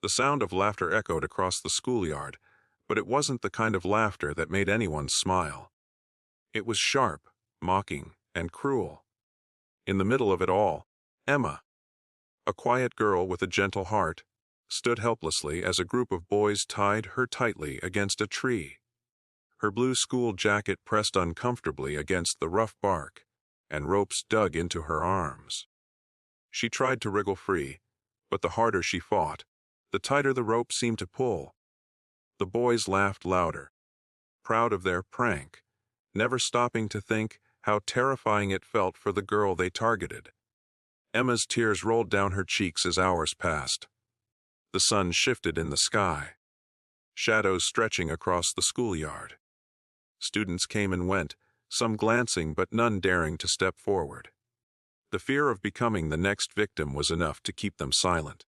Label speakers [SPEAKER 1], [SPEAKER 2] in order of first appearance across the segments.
[SPEAKER 1] The sound of laughter echoed across the schoolyard, but it wasn't the kind of laughter that made anyone smile. It was sharp, mocking, and cruel. In the middle of it all, Emma, a quiet girl with a gentle heart, stood helplessly as a group of boys tied her tightly against a tree. Her blue school jacket pressed uncomfortably against the rough bark, and ropes dug into her arms. She tried to wriggle free, but the harder she fought, the tighter the rope seemed to pull. The boys laughed louder, proud of their prank, never stopping to think how terrifying it felt for the girl they targeted. Emma's tears rolled down her cheeks as hours passed. The sun shifted in the sky, shadows stretching across the schoolyard. Students came and went, some glancing but none daring to step forward. The fear of becoming the next victim was enough to keep them silent.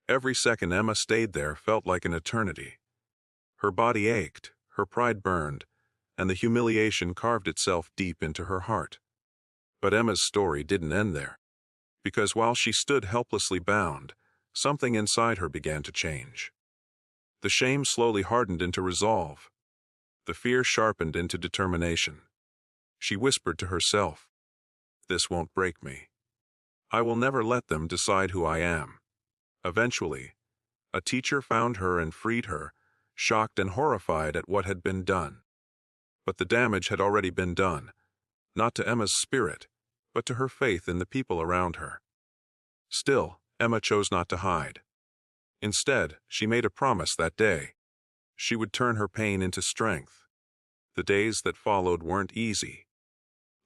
[SPEAKER 1] Every second Emma stayed there felt like an eternity. Her body ached, her pride burned, and the humiliation carved itself deep into her heart. But Emma's story didn't end there, because while she stood helplessly bound, something inside her began to change. The shame slowly hardened into resolve. The fear sharpened into determination. She whispered to herself, "This won't break me. I will never let them decide who I am." Eventually, a teacher found her and freed her, shocked and horrified at what had been done. But the damage had already been done, not to Emma's spirit, but to her faith in the people around her. Still, Emma chose not to hide. Instead, she made a promise that day. She would turn her pain into strength. The days that followed weren't easy.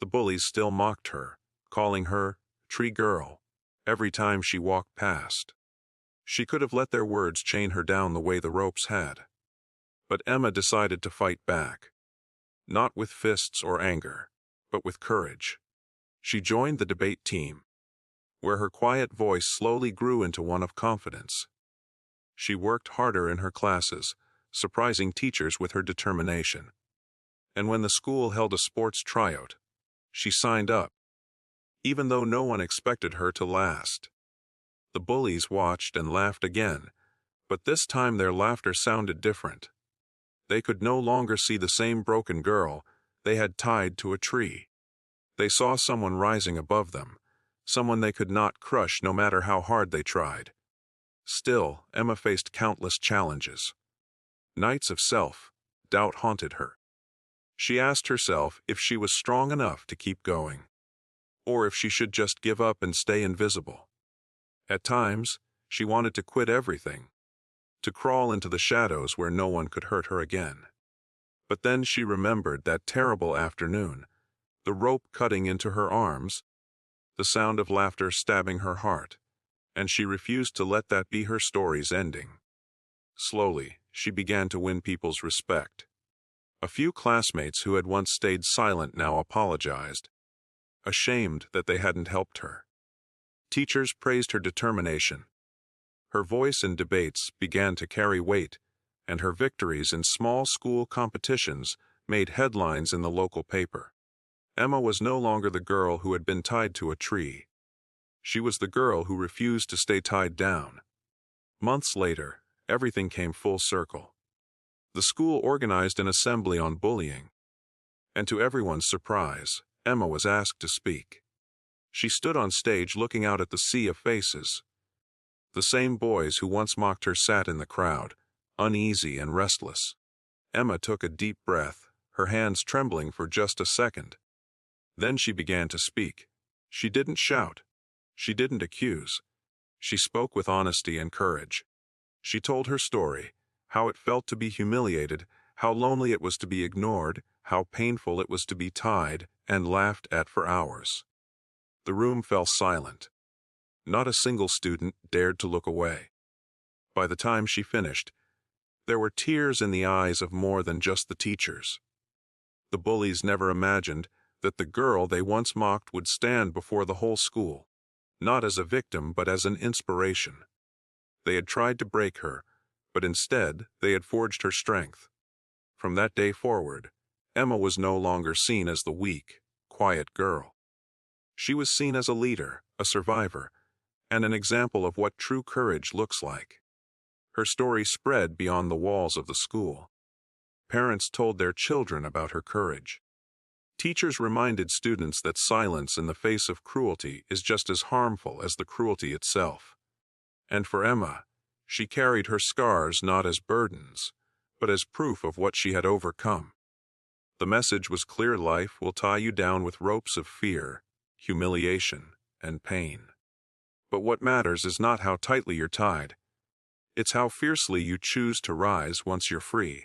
[SPEAKER 1] The bullies still mocked her, calling her "Tree Girl" every time she walked past. She could have let their words chain her down the way the ropes had. But Emma decided to fight back. Not with fists or anger, but with courage. She joined the debate team, where her quiet voice slowly grew into one of confidence. She worked harder in her classes, surprising teachers with her determination. And when the school held a sports tryout, she signed up, even though no one expected her to last. The bullies watched and laughed again, but this time their laughter sounded different. They could no longer see the same broken girl they had tied to a tree. They saw someone rising above them, someone they could not crush no matter how hard they tried. Still, Emma faced countless challenges. Nights of self-doubt haunted her. She asked herself if she was strong enough to keep going, or if she should just give up and stay invisible. At times, she wanted to quit everything, to crawl into the shadows where no one could hurt her again. But then she remembered that terrible afternoon, the rope cutting into her arms, the sound of laughter stabbing her heart, and she refused to let that be her story's ending. Slowly, she began to win people's respect. A few classmates who had once stayed silent now apologized, ashamed that they hadn't helped her. Teachers praised her determination. Her voice in debates began to carry weight, and her victories in small school competitions made headlines in the local paper. Emma was no longer the girl who had been tied to a tree. She was the girl who refused to stay tied down. Months later, everything came full circle. The school organized an assembly on bullying, and to everyone's surprise, Emma was asked to speak. She stood on stage looking out at the sea of faces. The same boys who once mocked her sat in the crowd, uneasy and restless. Emma took a deep breath, her hands trembling for just a second. Then she began to speak. She didn't shout. She didn't accuse. She spoke with honesty and courage. She told her story, how it felt to be humiliated, how lonely it was to be ignored, how painful it was to be tied and laughed at for hours. The room fell silent. Not a single student dared to look away. By the time she finished, there were tears in the eyes of more than just the teachers. The bullies never imagined that the girl they once mocked would stand before the whole school, not as a victim but as an inspiration. They had tried to break her, but instead they had forged her strength. From that day forward, Emma was no longer seen as the weak, quiet girl. She was seen as a leader, a survivor, and an example of what true courage looks like. Her story spread beyond the walls of the school. Parents told their children about her courage. Teachers reminded students that silence in the face of cruelty is just as harmful as the cruelty itself. And for Emma, she carried her scars not as burdens, but as proof of what she had overcome. The message was clear: life will tie you down with ropes of fear, humiliation, and pain. But what matters is not how tightly you're tied. It's how fiercely you choose to rise once you're free.